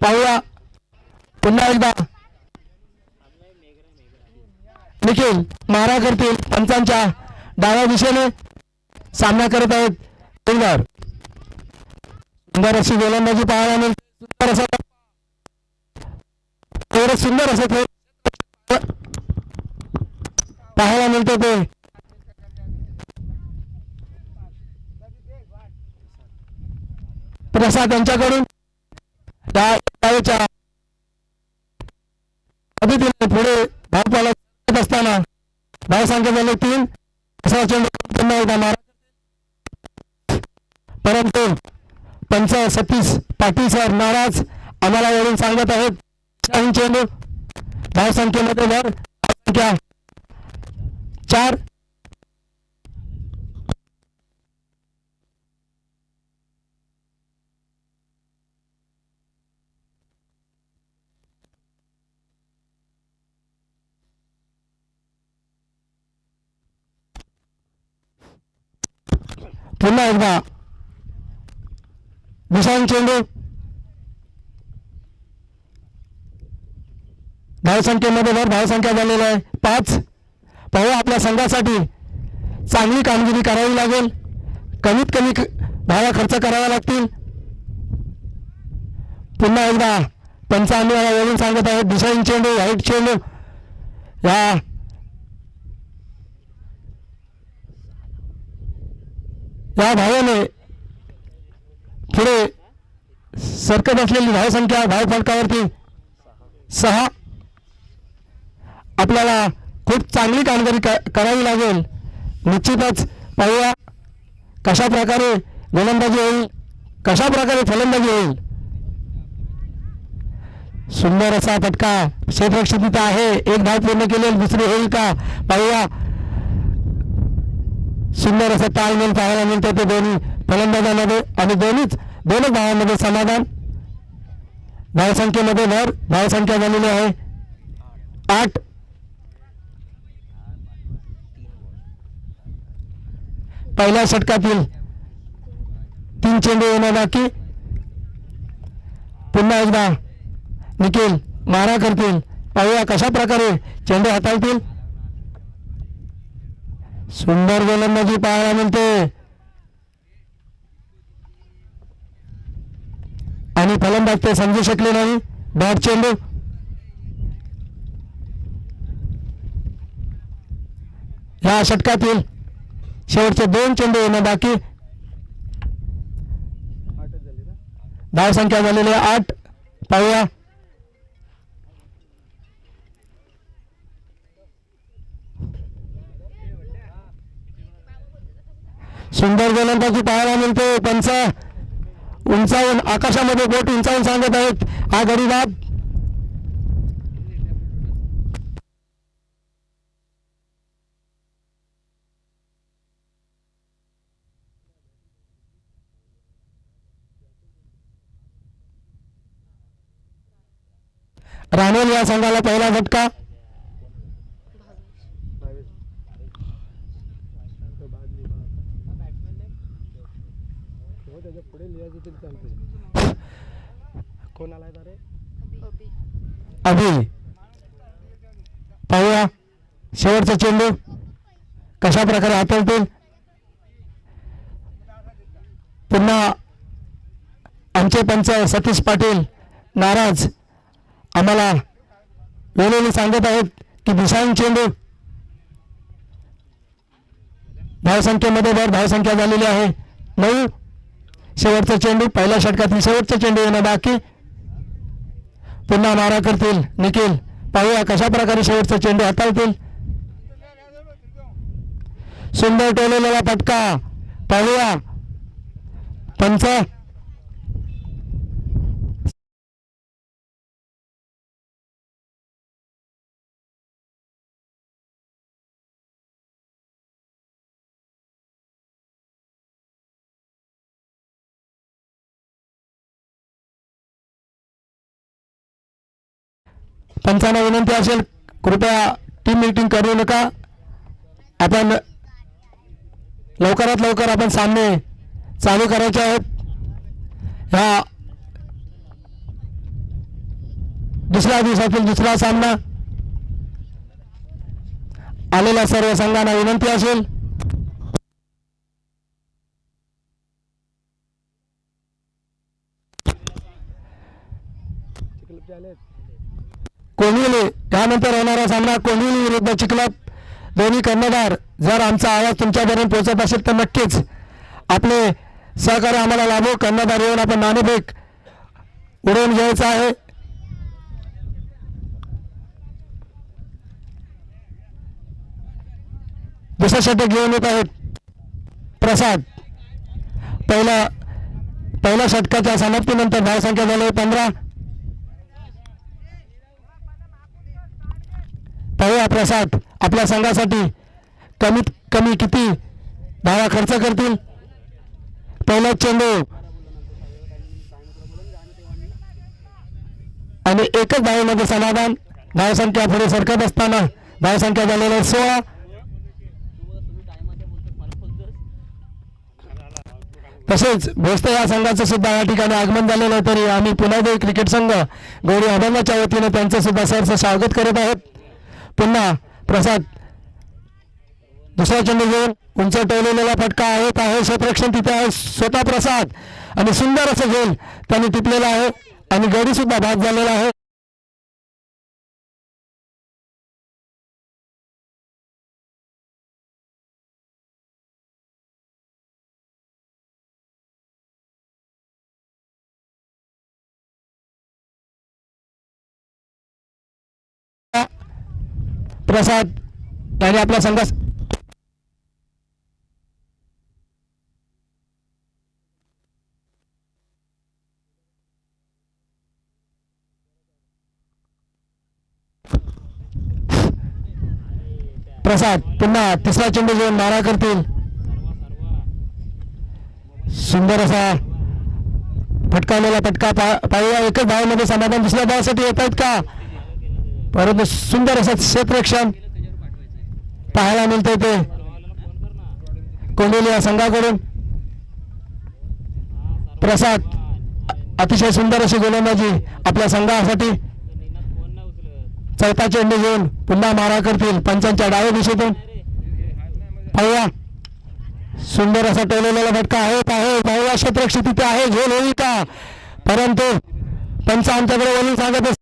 पाहूया पुन्हा एकदा निखिल मारा करतील पंचांच्या डाव्या दिशेने सामना करत आहेत सुंदर अशी गोलंदाजी पाहायला सुंदर असं पाहायला मिळते ते प्रसाद यांच्याकडून पुढे धावपाला असताना धाव संख्या झाले 3 परंतु पंच सतीश पाटील सर नाराज आम्हाला वरून सांगत आहेत चेंडू धाव संख्येमध्ये भर संख्या 4 पुन्हा एकदा विशाल चेंडू धावसंख्येमध्ये भर धावसंख्या झालेली आहे 5 पाहू आपल्या संघासाठी चांगली कामगिरी करावी लागेल कमीत कमी धावा खर्च करावा लागतील पुन्हा एकदा पंच आम्हाला वरून सांगत आहेत विशाल चेंडू व्हाईट चेंडू या धावाने पुढे सरकत असलेली धावसंख्या धाव फलकावरती 6 आपल्याला खूप चांगली कामगिरी करावी लागेल निश्चितच पाहूया कशा प्रकारे गोलंदाजी होईल कशा प्रकारे फलंदाजी होईल सुंदर असा फटका क्षेत्ररक्षक तिथे आहे एक धाव पूर्ण केलेली दुसरी होईल का पाहूया सुंदर असं ताळमेळ पाहायला मिळते ते दोन्ही फलंदाजांमध्ये आणि दोनच धावांमध्ये समाधान धावसंख्येमध्ये भर धावसंख्या झालेली आहे 8 पहिल्या षटकातील 3 चेंडू येणं बाकी पुन्हा एकदा निखिल मारा करतील पाहूया कशा प्रकारे चेंडू हाताळतील सुंदर गोलंदाजी पाहायला मिळते आणि फलंदाज ते समजू शकले नाही बॅट चेंडू या षटकातील शेवटचे 2 चेंडू येणं बाकी धावसंख्या झालेली 8 पाहूया सुंदर गोलंदाजी पाहायला मिळते पंच उंचावून आकाशामध्ये बोट उंचावून सांगत आहेत हा गडी बाद राणेल या संघाला पहिला झटका अभि पाहूया शेवटचा चेंडू कशा प्रकारे हाताळतील पुन्हा आमचे पंच सतीश पाटील नाराज आम्हाला वेळोवेळी सांगत आहेत की विशाल चेंडू धावसंख्येमध्ये भर धावसंख्या झालेली आहे 9 शेवटचा चेंडू पहिल्या षटकातील शेवटचा चेंडू येणं बाकी पुन्हा मारा करतील निखिल पाहूया कशा प्रकारे शेवटचा चेंडू हाताळतील सुंदर टोललेला फटका पाहूया पंच पंचांना विनंती असेल कृपया टीम मीटिंग करू नका आपण लवकरात लवकर आपण सामने चालू करायचे आहेत ह्या दुसऱ्या दिवसातील दुसरा सामना. आलेल्या सर्व संघांना विनंती असेल कोणिवली. त्यानंतर होणारा सामना कोणिवली विरुद्ध चिखलाप. दोन्ही कर्णधार. जर आमचा आवाज तुमच्यापर्यंत पोहोचत असेल तर नक्कीच आपले सहकार्य आम्हाला लाभो. कर्णधार येऊन आपण नाणेफेक उडवून घ्यायचं आहे. दुसरा षटक घेऊन येत आहेत प्रसाद. पहिल्या षटकाच्या समाप्तीनंतर धावसंख्या झाली 15. पाहूया प्रसाद आपल्या संघासाठी कमीत कमी किती धावा खर्च करतील. पहिला चेंडू आणि एकच धावेमध्ये समाधान. धावसंख्या पुढे सरकत असताना धावसंख्या झालेल्या 16. तसेच भोसले या संघाचं सुद्धा या ठिकाणी आगमन झालेलं आहे. तरी आम्ही पुनादेवी क्रिकेट संघ गौरी अभंगाच्या वतीने त्यांचं सुद्धा सहर्ष स्वागत करत आहोत. पुन्हा प्रसाद दुसरा चेंडू घेऊन उंच टोललेला फटका आहे क्षेत्ररक्षण तिथे आहे स्वतः प्रसाद आणि सुंदर असं गोल त्यांनी टिपलेला आहे आणि गडी सुद्धा बाद झालेला आहे. प्रसाद आणि आपल्या संघास प्रसाद पुन्हा तिसरा चेंडू घेऊन मारा करतील. सुंदर असा फटकावलेला फटका पाहिजे. एकच धावेमध्ये समाधान. दुसऱ्या धावासाठी येत आहेत का परंतु सुंदर असं क्षेत्ररक्षण पाहायला मिळते ते कोंडिवली या संघाकडून. प्रसाद अतिशय सुंदर अशी गोलंदाजी आपल्या संघासाठी. चौथा चेंडू घेऊन पुन्हा मारा करतील पंचांच्या डाव्या दिशेतून. पाहूया सुंदर असा टोललेला फटका आहे. पाहूया क्षेत्ररक्षण तिथे आहे. झोल होईल का परंतु पंच आमच्याकडे वळून सांगत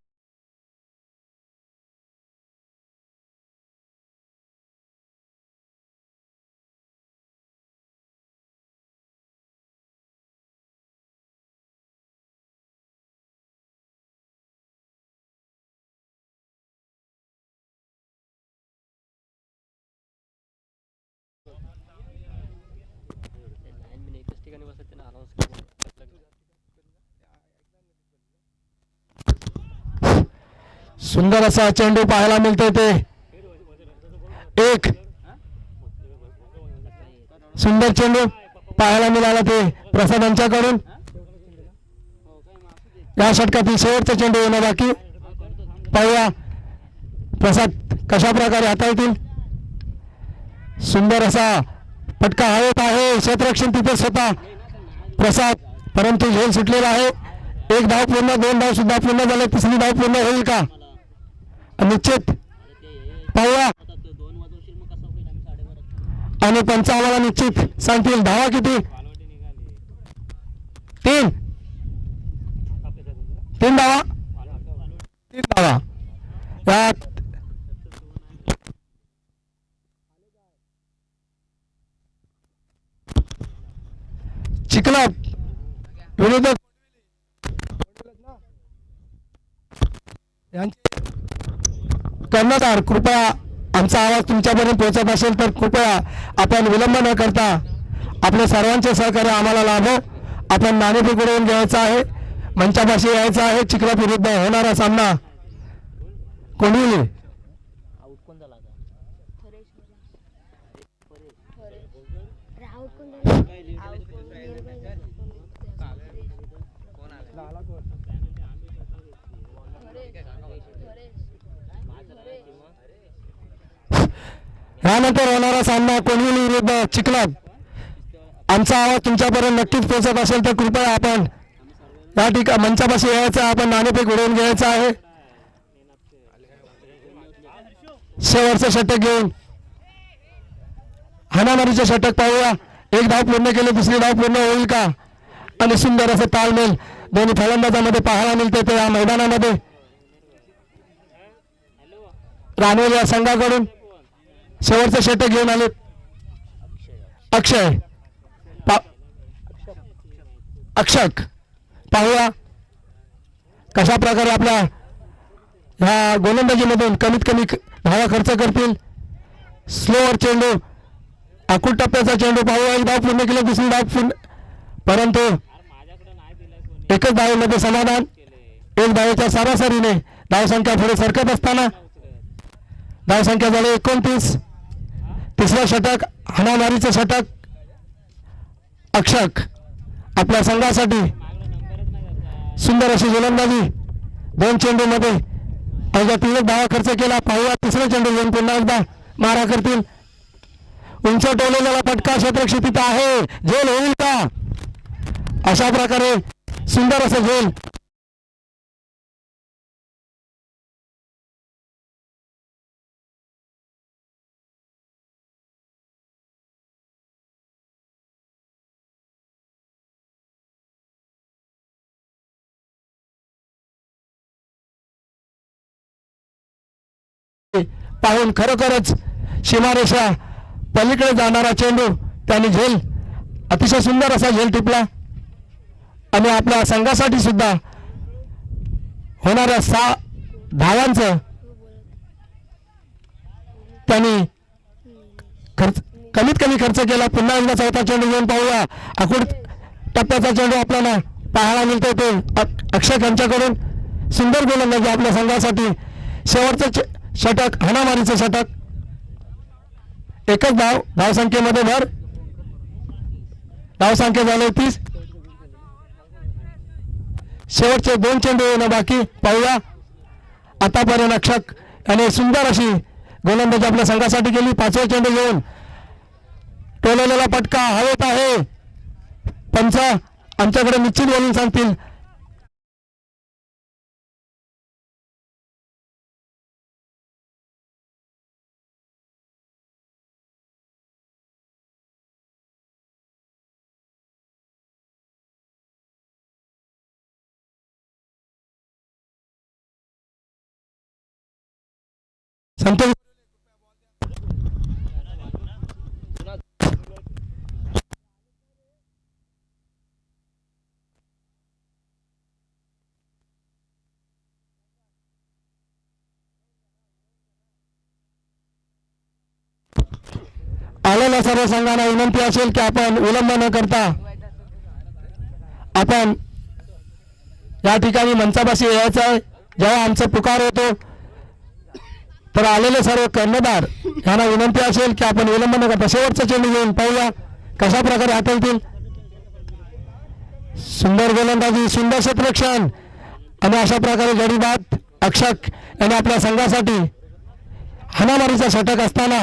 सुंदर असा चेंडू पाहायला मिळतोय ते. एक सुंदर चेंडू पाहायला मिळाला ते प्रसाद यांच्याकडून. या षटकातील शेवटचा चेंडू येणं बाकी. पाहूया प्रसाद कशा प्रकारे हाताळतील. सुंदर असा फटका हवेत आहे. क्षेत्ररक्षण तिथे स्वतः प्रसाद परंतु झेल सुटलेला आहे. एक धाव पूर्ण. दोन धाव सुद्धा पूर्ण झाले. तिसरी धाव पूर्ण होईल का निश्चित पाहूया आणि पंच आम्हाला निश्चित सांगतील धावा किती. 3 धावा. यात चिखलाप विरुद्ध कर्णधार. कृपया आमचा आवाज तुमच्यापर्यंत पोहोचत असेल तर कृपया आपण विलंब न करता आपले सर्वांचे सहकार्य आम्हाला लाभो. आपण नाणेफेक उडवून घ्यायचं आहे. मंचापाशी यायचं आहे. चिखलाप विरुद्ध होणारा सामना कोंडिवली. यानंतर होणारा सामना कोंडिवली विरुद्ध चिखलाप. आमचा आवाज तुमच्यापर्यंत नक्कीच पोहोचत असेल तर कृपया आपण या ठिकाणी मंचापाशी यायचं. आपण नाणेफेक उडवून घ्यायचं आहे. शेवटचं षटक घेऊन हाणामारीचे षटक पाहूया. एक धाव पूर्ण केले, दुसरी धाव पूर्ण होईल का? आणि सुंदर असं ताळमेल दोन्ही फलंदाजांमध्ये पाहायला मिळते ते या मैदानामध्ये. रानवेल या संघाकडून शेवटचं षटक घेऊन आले अक्षय अक्षक. पाहूया कशा प्रकारे आपल्या ह्या गोलंदाजीमधून कमीत कमी धावा खर्च करतील. स्लोअर चेंडू, आखूड टप्प्याचा चेंडू पाहूया. एक धाव पूर्ण केली, दुसरी धाव पूर्ण, परंतु एकच धावेमध्ये समाधान. एक धावेच्या सरासरीने धावसंख्या पुढे सरकत असताना धावसंख्या झाली 29. तिसरं षटक हाणामारीचं षटक अक्षक आपल्या संघासाठी. सुंदर अशी गोलंदाजी, 2 चेंडूमध्ये अवघ्या 3 धावा खर्च केला. पाहूया तिसरा चेंडू घेऊन पुन्हा एकदा मारा करतील. उंच टोलेला फटका क्षेत्ररक्षित आहे, झेल होईल का? अशा प्रकारे सुंदर असं झेल. पाहून खरोखरच सीमारेषा पलीकडे जाणारा चेंडू त्यांनी झेल, अतिशय सुंदर असा झेल टिपला. आणि आपल्या संघासाठी सुद्धा होणाऱ्या 6 धावांचं त्यांनी खर्च कमीत कमी खर्च केला. पुन्हा एकदा चौथा चेंडू घेऊन पाहूया. आखूड टप्प्याचा चेंडू आपल्याला पाहायला मिळतो ते अक्षय यांच्याकडून. सुंदर गोलंदाजी आपल्या संघासाठी. शेवटचं षटक हाणामारीचं षटक. एकच धाव, धावसंख्येमध्ये भर. धावसंख्या झाले 30. शेवटचे 2 चेंडू येणं बाकी. पाहूया आतापर्यंत अक्षक याने सुंदर अशी गोलंदाजी आपल्या संघासाठी केली. 5वा चेंडू घेऊन टोलवलेला पटका हवेत आहे. पंच आमच्याकडे निश्चित बोलून सांगतील. संतोष आलेल्या सर्व संघांना विनंती असेल की आपण विलंब न करता आपण या ठिकाणी मंचापाशी यायचं आहे. जेव्हा आमचा पुकार होतो तर आलेले सर्व कर्णधार यांना विनंती असेल की आपण विलंब न करता शेवटचा चेंडू घेऊन पाहूया कशा प्रकारे हाताळतील. सुंदर गोलंदाजी, सुंदर क्षेत्ररक्षण आणि अशा प्रकारे गडीबाद अक्षक यांनी आपल्या संघासाठी हाणामारीचा षटक असताना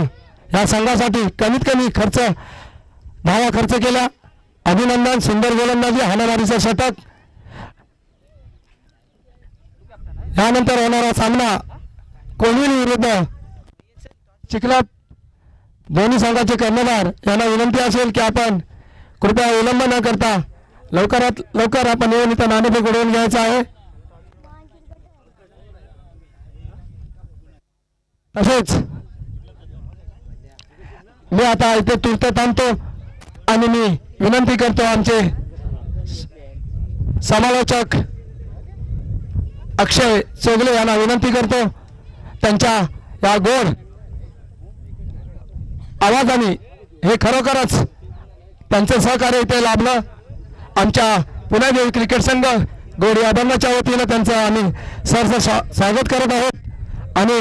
या संघासाठी कमीत कमी खर्च धावा खर्च केला. अभिनंदन. सुंदर गोलंदाजी, हाणामारीचा षटक. यानंतर होणारा सामना कोणील विरुद्ध चिखलात. दोन्ही संघाचे कर्णधार यांना विनंती असेल की आपण कृपया विलंब न करता लवकरात लवकर आपण येऊन इथं नाणेफेक उडवून घ्यायचं आहे. तसेच मी आता इथे तूर्त थांबतो आणि मी विनंती करतो आमचे समालोचक अक्षय चोगले यांना विनंती करतो त्यांच्या या गोड आवाजाने हे खरोखरच त्यांचं सहकार्य इथे लाभलं. आमच्या पुण्यादेवी क्रिकेट संघ गोड या बंगाच्या वतीनं त्यांचं आम्ही सहर्ष स्वागत करत आहोत. आणि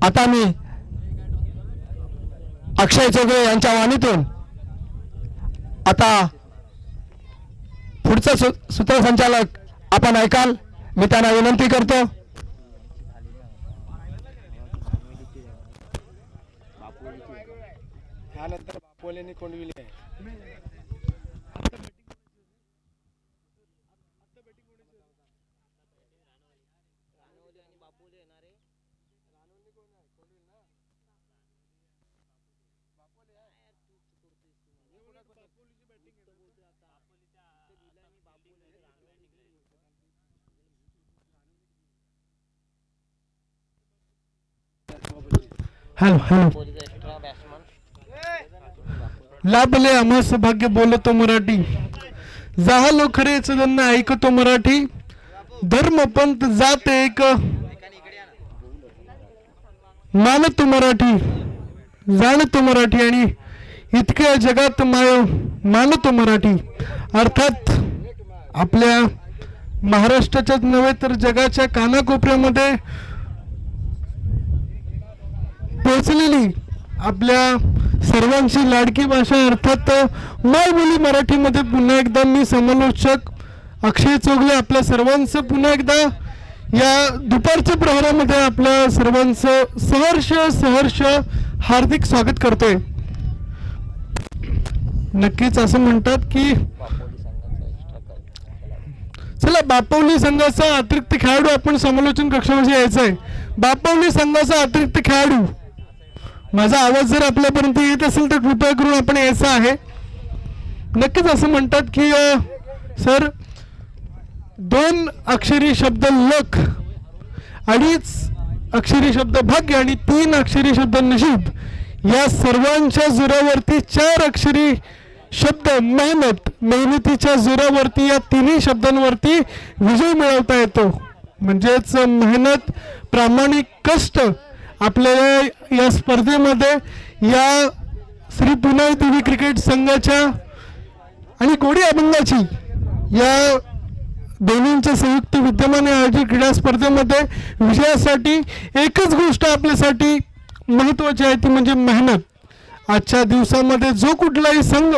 आता मी अक्षय चोगले यांच्या वाणीतून आता पुढचं सूत्रसंचालक आपण ऐकाल. मी त्यांना विनंती करतो. त्यानंतर बापोलेंनी कोंडविले आहे. Hello hello. लाभले आम्हास भाग्य बोलतो मराठी, जाहलो खरेच धन ऐकतो मराठी, धर्म पंथ जात एक मानतो मराठी, जाणतो मराठी आणि इतक्या जगात माय मानतो मराठी. अर्थात आपल्या महाराष्ट्राच्याच नव्हे तर जगाच्या कानाकोपऱ्यामध्ये पोचलेली आपल्या सर्वांची लाडकी भाषा अर्थात मायबोली मराठीमध्ये पुन्हा एकदा मी समालोचक अक्षय चोगले आपल्या सर्वांचं पुन्हा एकदा या दुपारच्या प्रहरामध्ये आपल्या सर्वांचं सहर्ष हार्दिक स्वागत करतोय. नक्कीच असं म्हणतात की चला बापवली संघाचा अतिरिक्त खेळाडू आपण समालोचन कक्षामध्ये यायचा आहे. बापवली संघाचा अतिरिक्त खेळाडू, माझा आवाज जर आपल्यापर्यंत येत असेल तर कृपया करून आपण यायचं आहे. नक्कीच असं म्हणतात की सर 2 अक्षरी शब्द लक, 2.5 अक्षरी शब्द भाग्य आणि 3 अक्षरी शब्द नशीब, या सर्वांच्या जोरावरती 4 अक्षरी शब्द मेहनत, मेहनतीच्या जोरावरती या तिन्ही शब्दांवरती विजय मिळवता येतो. म्हणजेच मेहनत, प्रामाणिक कष्ट आपल्याला या स्पर्धेमध्ये या श्री पुनाई देवी क्रिकेट संघाच्या आणि कोडी अभंगाची या दोन्हींच्या संयुक्त विद्यमाने आयोजित क्रीडा स्पर्धेमध्ये विजयासाठी एकच गोष्ट आपल्यासाठी महत्त्वाची आहे, ती म्हणजे मेहनत. आजच्या दिवसामध्ये जो कुठलाही संघ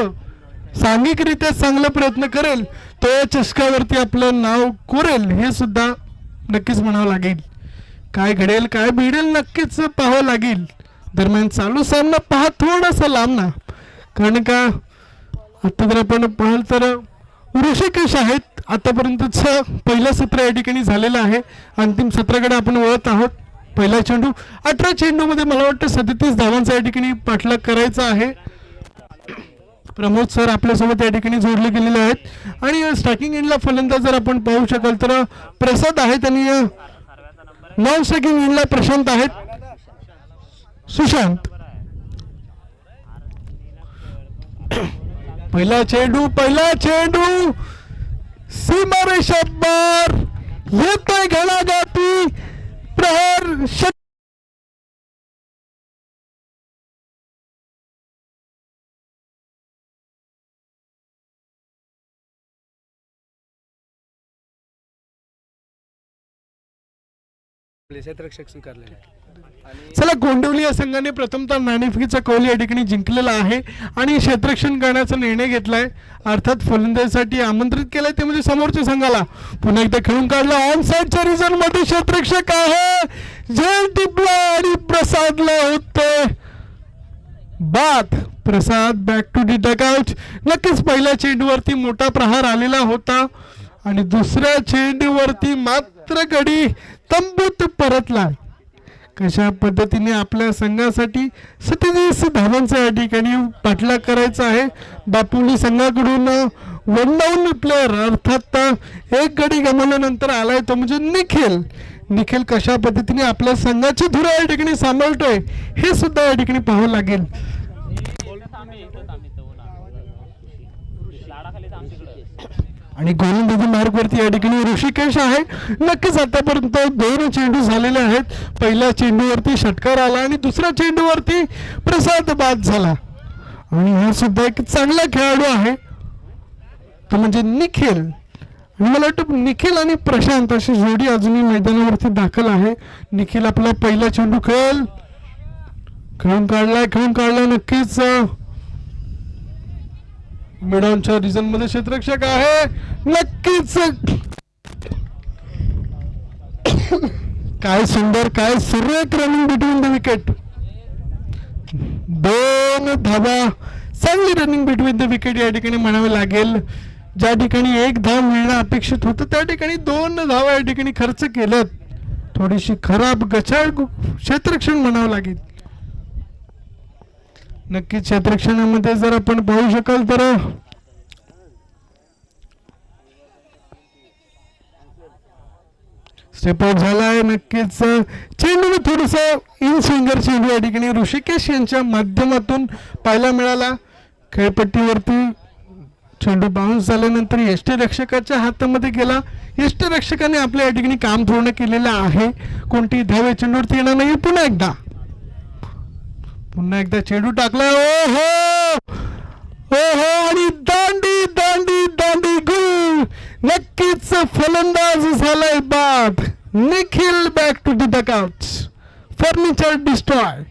सांघिकरित्या चांगला प्रयत्न करेल तो या चषकावरती आपलं नाव कोरेल हे सुद्धा नक्कीच म्हणावं लागेल. काय घडेल काय भिडेल नक्कीच पाहावं लागेल. दरम्यान चालू सामना पहा थोडासा लांब ना, कारण का आता जर आपण पाहाल तर ऋषिकेश आहेत. आतापर्यंतचं पहिलं सत्र या ठिकाणी झालेलं आहे. अंतिम सत्राकडे आपण वळत आहोत. पहिला चेंडू 18 चेंडूमध्ये मला वाटतं 37 धावांचा या ठिकाणी पाठलाग करायचा आहे. प्रमोद सर आपल्यासोबत या ठिकाणी जोडले गेलेले आहेत आणि स्ट्रायकिंग एंडला फलंदाज जर आपण पाहू शकाल तर प्रसाद आहेत आणि नॉन स्ट्रायकिंग एंडला प्रशांत आहेत. सुशांत पहिला चेंडू सीमारेषा पार येतोय घणाघाती प्रहार. क्षेत्ररक्षक स्वीकारलेले आणि चला गोंडवली या संघाने प्रथमतः नाणेफेकीचा कौल या ठिकाणी जिंकलेला आहे आणि क्षेत्ररक्षण करण्याचा निर्णय घेतलाय. अर्थात फलंदाजीसाठी आमंत्रित केलंय ते म्हणजे समोरच्या संघाला. पुन्हा एकदा खेळून काढला ऑन साइडच्या रिझन मध्ये क्षेत्ररक्षक आहे झेल टिपला आणि प्रसादला होते बाद. प्रसाद बॅक टू दी डगआउट. नक्कीच पहिल्या चेंडूवरती मोठा प्रहार आलेला होता आणि दुसऱ्या चेंडूवरती मात्र गडी तंबूत परतला. कशा पद्धतीने आपल्या संघासाठी 37 धावांचा या ठिकाणी पाठलाग करायचा आहे. बापुली संघाकडून 1 डाऊन प्लेअर अर्थात एक गडी गमावल्यानंतर आलाय तो म्हणजे निखिल कशा पद्धतीने आपल्या संघाची धुरा या ठिकाणी सांभाळतोय हे सुद्धा या ठिकाणी पाहावं लागेल. आणि गोलंदाजी मार्गवरती या ठिकाणी ऋषिकेश आहे. नक्कीच आतापर्यंत 2 चेंडू झालेले आहेत. पहिल्या चेंडूवरती षटकार आला आणि दुसऱ्या चेंडूवरती प्रसाद बाद झाला आणि हा सुद्धा एक चांगला खेळाडू आहे तो म्हणजे निखिल. आणि मला वाटतं निखिल आणि प्रशांत अशी जोडी अजूनही मैदानावरती दाखल आहे. निखिल आपला पहिला चेंडू खेळून काढलाय नक्कीच मिडॉनच्या रिजन मध्ये क्षेत्ररक्षक आहे. नक्कीच काय सुंदर काय सुरेख रनिंग बिटवीन द विकेट. 2 धावा चांगली रनिंग बिटवीन द विकेट या ठिकाणी म्हणावे लागेल. ज्या ठिकाणी 1 धाव मिळणं अपेक्षित होतं त्या ठिकाणी 2 धावा या ठिकाणी खर्च केल्यात. थोडीशी खराब गचाळ क्षेत्ररक्षण म्हणावं लागेल. नक्कीच क्षेत्ररक्षणामध्ये जर आपण पाहू शकाल तर स्टेप आउट झाला आहे. नक्कीच चेंडूने थोडंसं इन स्विंगर चेंडू या ठिकाणी ऋषिकेश यांच्या माध्यमातून पाहायला मिळाला. खेळपट्टीवरती चेंडू बाउन्स झाल्यानंतर यष्टीरक्षकाच्या हातामध्ये गेला. यष्टीरक्षकाने आपल्या या ठिकाणी काम पूर्ण केलेलं आहे. कोणती धाव चेंडूवरती येणार नाही. पुन्हा एकदा चेंडू टाकला. ओ हो आणि दांडी दांडी दांडी गुल. नक्कीच फलंदाज झालाय बाद. Nikhil back to the dugout. Furniture destroy.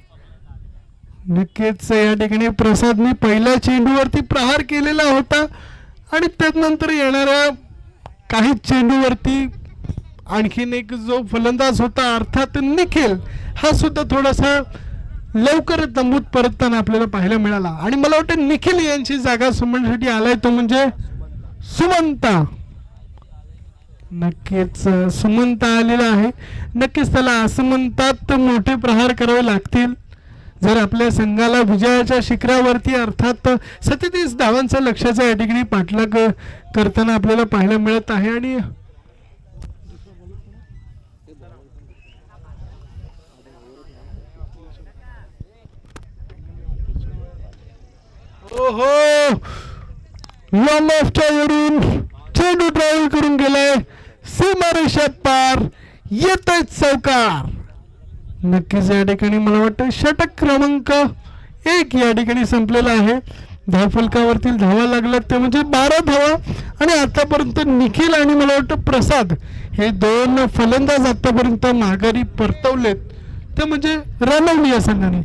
नक्कीच या ठिकाणी प्रसादने पहिल्या चेंडूवरती प्रहार केलेला होता आणि त्यानंतर येणाऱ्या काही चेंडूवरती आणखीन एक जो फलंदाज होता अर्थात निखिल हा सुद्धा थोडासा लवकर तंबूत परतताना आपल्याला पाहायला मिळाला. आणि मला वाटतं निखिल यांची जागा सोडण्यासाठी आलाय तो म्हणजे सुमंता. नक्कीच सुमंता आलेला आहे. नक्कीच त्याला असमंतात मोठे प्रहार करावे लागतील जर आपल्या संघाला विजयाच्या शिखरावरती अर्थात 37 धावांचा लक्ष्याचा या ठिकाणी पाठलाग करताना आपल्याला पाहायला मिळत आहे. आणि ओहो लॉंग ऑफच्या वरून चेंडू ड्राईव्ह करून गेलाय. सीमारेषा पार येत चौकार. नक्कीच या ठिकाणी मला वाटतं षटक क्रमांक 1 या ठिकाणी संपलेला आहे. धावफलकावरतील धावा लागल्यात ते म्हणजे 12 धावा. आणि आतापर्यंत निखिल आणि मला वाटतं प्रसाद हे 2 फलंदाज आतापर्यंत माघारी परतवलेत ते म्हणजे रनवली या संघाने.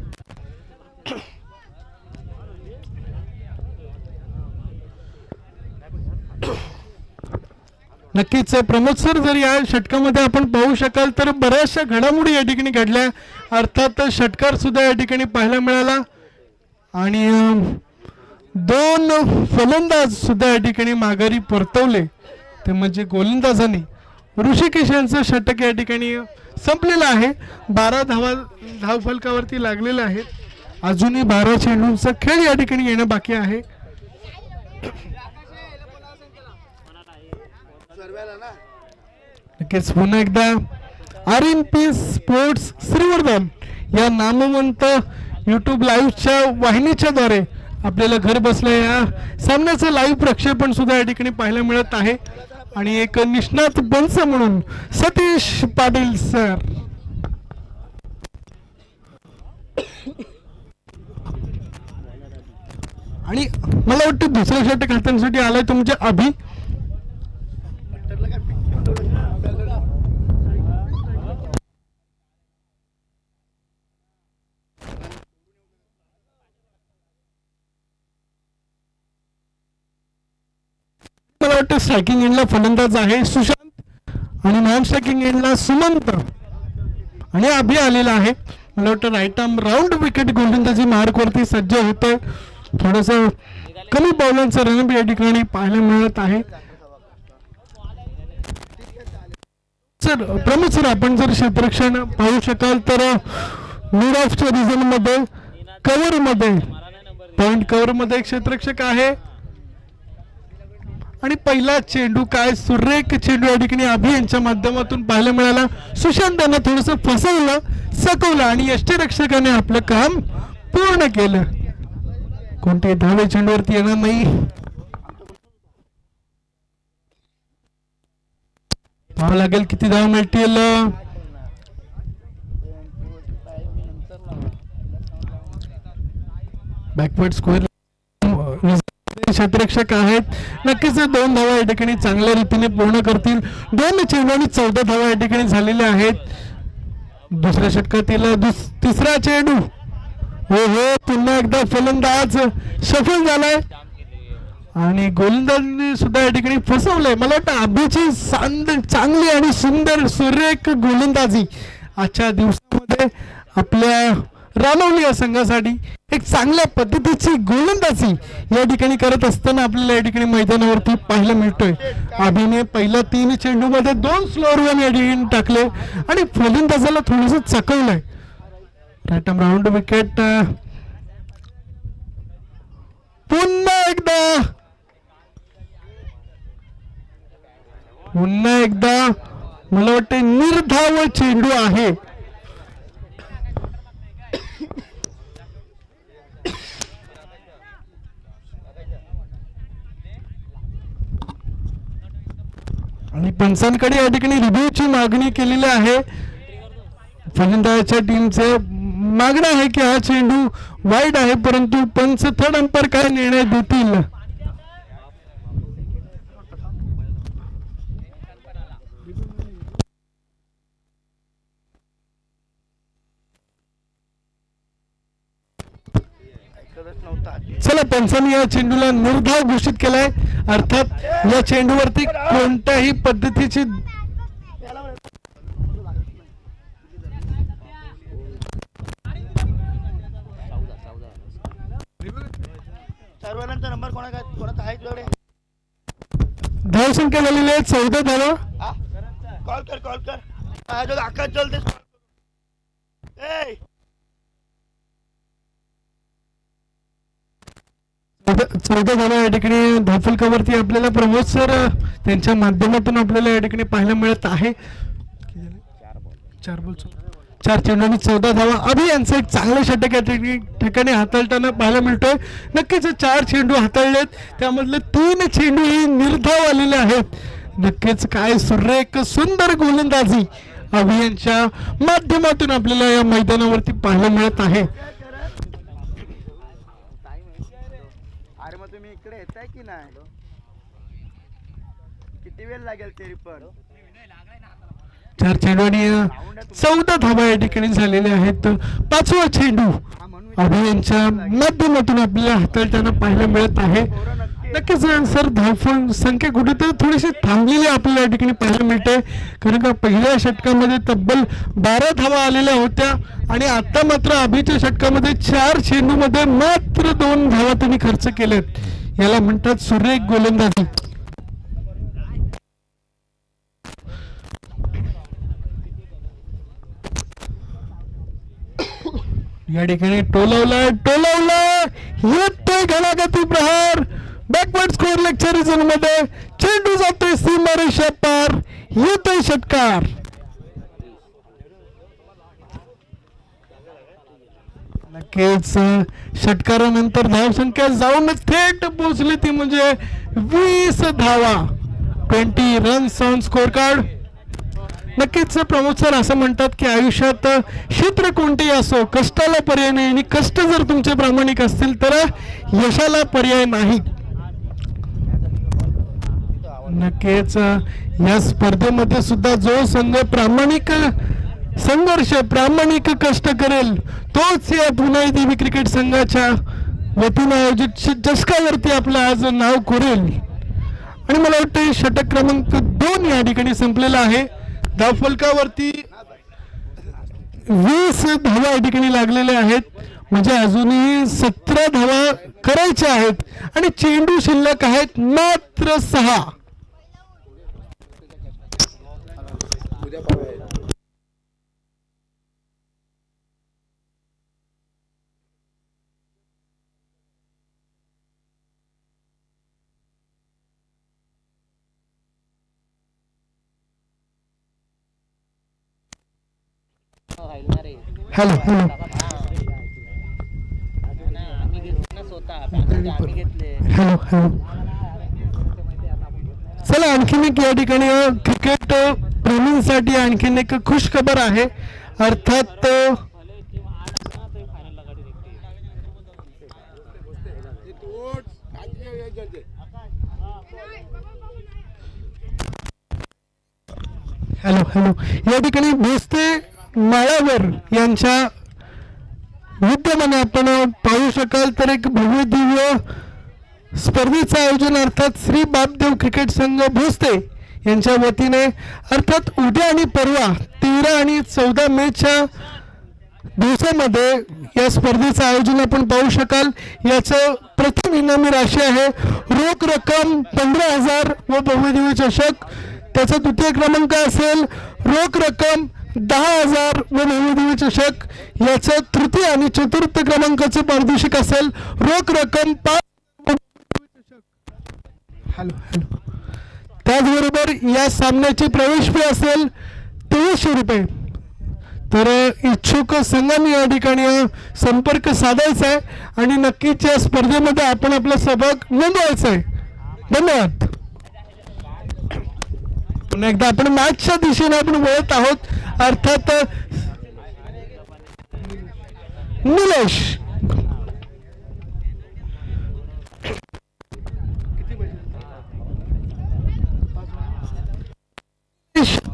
नक्कीच प्रमोद सर जर या षटकामध्ये आपण पाहू शकाल तर बऱ्याचशा घडामोडी या ठिकाणी घडल्या. अर्थात षटकार सुद्धा या ठिकाणी पाहायला मिळाला आणि 2 फलंदाज सुद्धा या ठिकाणी माघारी परतवले ते म्हणजे गोलंदाजांनी. ऋषिकेश यांचं षटक या ठिकाणी संपलेलं आहे. 12 धावा धावफलकावरती लागलेल्या आहेत. अजूनही 12 चेंडूंचा खेळ या ठिकाणी येणं बाकी आहे. नक्कीच पुन्हा एकदा RNP स्पोर्ट्स श्रीवर्धन या नामवंत YouTube लाईव्हच्या वाहिनीच्या द्वारे आपल्याला घर बसल्या या सामन्याचं लाईव्ह प्रक्षेपण सुद्धा या ठिकाणी पाहायला मिळत आहे. आणि एक निष्णात पंच म्हणून सतीश पाटील सर. आणि मला वाटतं दुसऱ्या षटक हातांसाठी आलाय तुमच्या अभि. मला वाटतं स्ट्रायकिंग एंडला फलंदाज आहे सुशांत आणि नॉन स्ट्रायकिंग एंडला सुमंत आणि अभि आलेला आहे. मला वाटतं राईट आर्म राऊंड विकेट गोलंदाजी मार्कवरती सज्ज होतोय. थोडस कमी बॉलांचं रन या ठिकाणी पाहायला मिळत आहे. सर प्रमुख सर आपण जर क्षेत्ररक्षण पाहू शकाल तर मिड ऑफच्या रिझन मध्ये कव्हर मध्ये पॉइंट कव्हर मध्ये एक क्षेत्ररक्षक आहे आणि पहिला चेंडू काय सुरेख चेंडू या ठिकाणी अभि यांच्या माध्यमातून पाहायला मिळाला. सुशांत यांना थोडस फसवलं सकवलं आणि यष्टीरक्षकाने आपलं काम पूर्ण केलं. कोणत्याही धावे चेंडूवरती येणार नाही. पाहावं लागेल किती धाव मिळतील. बॅकवर्ड स्क्वेअर क्षेत्ररक्षक आहेत. नक्कीच 2 धावा या ठिकाणी चांगल्या रीतीने पूर्ण करतील. 2 चेंडू आणि 14 धावा या ठिकाणी झालेल्या आहेत. दुसऱ्या षटकातील तिसरा चेंडू हो पुन्हा एकदा फलंदाज सफल झालाय आणि गोलंदाजांनी सुद्धा या ठिकाणी फसवलंय. मला वाटतं अभिची चांगली आणि सुंदर सुरेख गोलंदाजी आजच्या दिवसामध्ये आपल्या रानवली या संघासाठी एक चांगल्या पद्धतीची गोलंदाजी या ठिकाणी करत असताना आपल्याला या ठिकाणी मैदानावरती पाहायला मिळतोय. अभिने पहिल्या 3 चेंडूमध्ये 2 स्लोअर रन या ठिकाणी टाकले आणि फलंदाजाला थोडंसं चकवलंय. Right arm round wicket. पुन्हा एकदा मला वाटते निर्धाव चेंडू आहे. आणि पंचांकडे या ठिकाणी रिव्ह्यूची मागणी केलेली आहे. फलंदाजाच्या टीमचे मागणं आहे की हा चेंडू वाईड आहे, परंतु पंच थर्ड अंपायर काय निर्णय देतील. चला, पंचांनी या चेंडूला निर्धाव घोषित केलाय. अर्थात या चेंडूवरती कोणत्याही पद्धतीची सर्वांचा नंबर कोणाचा आहे तुझ्याकडे? धाव संख्या झालेली आहे 14 धावा. कॉल कर जो आकाश चलते. 14 धावा या ठिकाणी धावफलकावरती आपल्याला प्रमोद सर त्यांच्या माध्यमातून आपल्याला या ठिकाणी पाहायला मिळत आहे. 4 चेंडू आणि 14 धावा. अभि यांचं एक चांगलं षटक या ठिकाणी हाताळताना पाहायला मिळतोय. नक्कीच 4 चेंडू हाताळलेत, त्यामधले 3 चेंडू हे निर्धाव आलेले आहेत. नक्कीच काय सुरेख सुंदर गोलंदाजी अभि यांच्या माध्यमातून आपल्याला या मैदानावरती पाहायला मिळत आहे. अरे मग तुम्ही इकडे येताय की नाही? किती वेळ लागेल तरी पण? 4 चेंडू आणि 14 धावा या ठिकाणी झालेल्या आहेत. 5वा चेंडू अभि यांच्या माध्यमातून आपल्याला हाताळताना पाहायला मिळत आहे. नक्कीच सर धावफल संख्या कुठेतरी थोडीशी थांबलेली आपल्याला या ठिकाणी पाहायला मिळते, कारण का पहिल्या षटकामध्ये तब्बल 12 धावा आलेल्या होत्या आणि आता मात्र अभिच्या षटकामध्ये 4 चेंडूमध्ये मात्र 2 धावा त्यांनी खर्च केलेत. याला म्हणतात सुरेख गोलंदाजी. या ठिकाणी टोलवला येतोय घणाघाती प्रहार. बॅकवर्ड स्कोअर लेक्चर झोन मध्ये चेंडू जातोय सीमारेषा पार. येतोय षटकार. नक्कीच षटकारानंतर धावसंख्या जाऊन थेट पोहोचली ती म्हणजे 20 धावा. 20 रन्स ऑन स्कोर कार्ड. नक्कीच प्रमोद सर असं म्हणतात की आयुष्यात क्षेत्र कोणतेही असो, कष्टाला पर्याय नाही आणि कष्ट जर तुमचे प्रामाणिक असतील तर यशाला पर्याय नाही. नक्कीच या स्पर्धेमध्ये सुद्धा जो संघ प्रामाणिक संघर्ष प्रामाणिक कष्ट करेल तोच या पुणे देवी क्रिकेट संघाच्या वतीने आयोजित चषकावरती आपलं आज नाव कोरेल. आणि मला वाटतं षटक क्रमांक 2 या ठिकाणी संपलेला आहे. धावफलकावरती 20 धावा या ठिकाणी लागलेल्या आहेत, म्हणजे अजूनही 17 धावा करायच्या आहेत आणि चेंडू शिल्लक आहेत मात्र 6. Hello hello hello hello. चला, आणखीन एक या ठिकाणी क्रिकेट प्रेमींसाठी आणखीन एक खुश खबर आहे. अर्थात हॅलो हॅलो या ठिकाणी भोसले माळावर यांच्या विद्यमाने आपण पाहू शकाल तर एक भव्य दिव्य स्पर्धेचं आयोजन अर्थात श्री बापदेव क्रिकेट संघ भोसले यांच्या वतीने अर्थात उद्या आणि परवा 13 आणि 14 मेच्या दिवसामध्ये या स्पर्धेचं आयोजन आपण पाहू शकाल. याचं प्रथम इनामी राशी आहे रोख रक्कम 15,000 व भव्य दिव्य चषक. त्याचा द्वितीय क्रमांक असेल रोख रक्कम 10,000 व भव्य दिव्य चषक. याचं तृतीय आणि चतुर्थ क्रमांकाचे पारितोषिक असेल रोख रक्कम 5. Hello hello. त्याचबरोबर या सामन्याची प्रवेश फी असेल 2300 रुपये. तर इच्छुक संघांनी या ठिकाणी संपर्क साधायचा आहे आणि नक्कीच या स्पर्धेमध्ये आपण आपला सहभाग नोंदवायचा आहे. धन्यवाद. पुन्हा एकदा आपण मॅचच्या दिशेने आपण वळत आहोत. अर्थात निलेश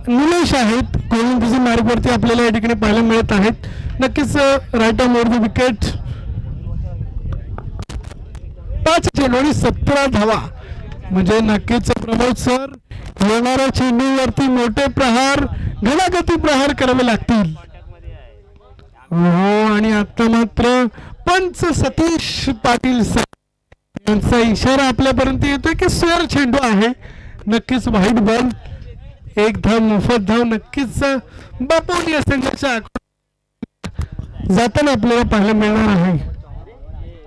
निलेश आहेत गोलंदाजी मार्गावरती आपल्याला या ठिकाणी पाहायला मिळत आहेत. नक्कीच right arm over the wicket. 5 चेंडू आणि 17 धावा. म्हणजे नक्कीच प्रमोद सर येणाऱ्या चेंडूवरती मोठे प्रहार घणागती प्रहार करावे लागतील. हो आणि आता मात्र पंच सतीश पाटील सर यांचा इशारा आपल्यापर्यंत येतोय की सर चेंडू आहे. नक्कीच व्हाईट बॉल. एक धाव मोफत धाव नक्कीच बापोली या संघाच्या जाताना आपल्याला पाहायला मिळणार आहे.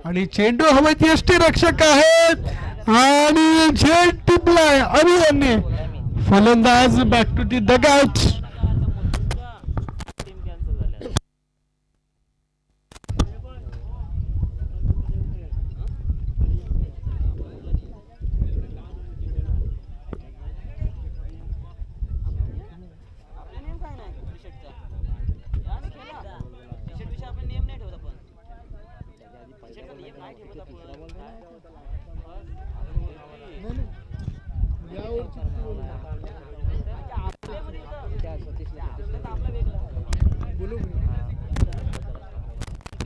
आणि चेंडू हवेत यष्टीरक्षक आहेत आणि झेड टिपलाय अभियाने फलंदाज back to the dugout.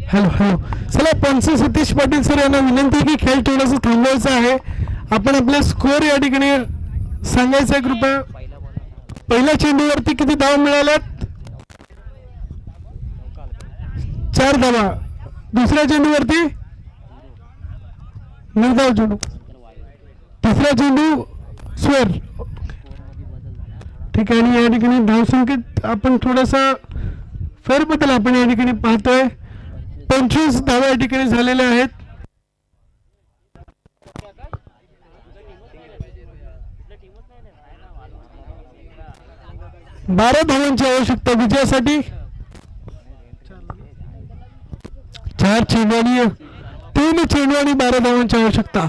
Hello hello चला पंच सतीश पाटील सर यांना विनंती की खेळ थोडंसं थांबवायचं आहे. आपण आपले स्कोअर या ठिकाणी सांगायचा आहे कृपया. पहिल्या चेंडूवरती किती धावा मिळाल्यात? 4 धावा. दुसऱ्या चेंडूवरती निर्धाव चेंडू. तिसरा चेंडू स्वर. ठीक आहे. आणि या ठिकाणी धावसंख्येत आपण थोडासा फेरबदल आपण या ठिकाणी पाहतोय. 25 धावा या ठिकाणी झालेल्या आहेत. बारा धावांची आवश्यकता विजयासाठी. 4 चेंडू आणि 3 चेंडू आणि 12 धावांची आवश्यकता.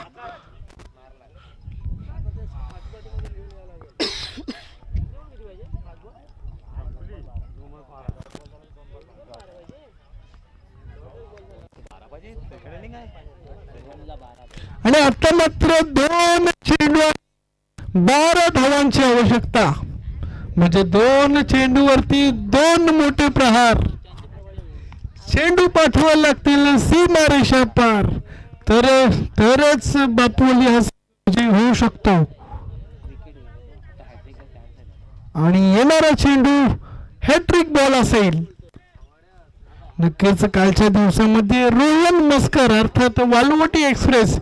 आणि आता मात्र 2 चेंडू 12 धावांची आवश्यकता. म्हणजे 2 चेंडूवरती 2 मोठे प्रहार. चेंडू पाठवायला लागतील सीमा रेषा पार. तरच बापोली हा विजय होऊ शकतो. आणि येणारा चेंडू हॅट्रिक बॉल असेल. नक्कीच कालच्या दिवसामध्ये रोहन मस्कर अर्थात वालवटी एक्सप्रेस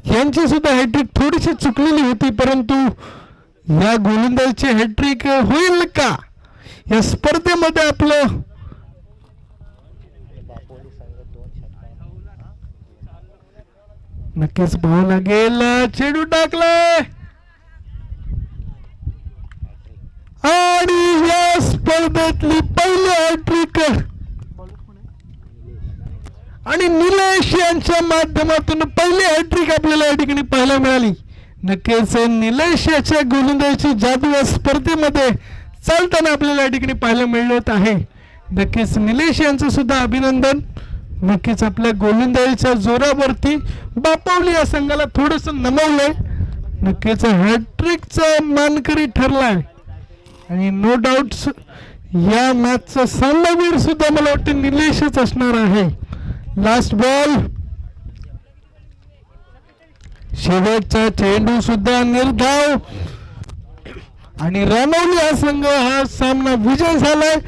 यांची सुद्धा हॅट्रिक थोडीशी चुकलेली होती. परंतु या गोलंदाजीची हॅट्रिक होईल का या स्पर्धेमध्ये आपलं नक्कीच पाहावं लागेल. चेंडू टाकलाय आणि या स्पर्धेतली पहिली हॅट्रिक आणि निलेश यांच्या माध्यमातून पहिली हॅट्रिक आपल्याला या ठिकाणी पाहायला मिळाली. नक्कीच निलेश याच्या गोलंदाजीची जादू या स्पर्धेमध्ये चालताना आपल्याला या ठिकाणी पाहायला मिळत आहे. नक्कीच निलेश यांचं सुद्धा अभिनंदन. नक्कीच आपल्या गोलंदाजीच्या जोरावरती बापावली या संघाला थोडस नमवलंय. नक्कीच हॅट्रिकचा मानकरी ठरलाय आणि नो डाऊट या मॅचचा सामनावीर सुद्धा मला वाटतं निलेशच असणार आहे. Last ball. शेवटचा चेंडू सुद्धा निर्धाव आणि रनौली हा संघ हा सामना विजय झालाय.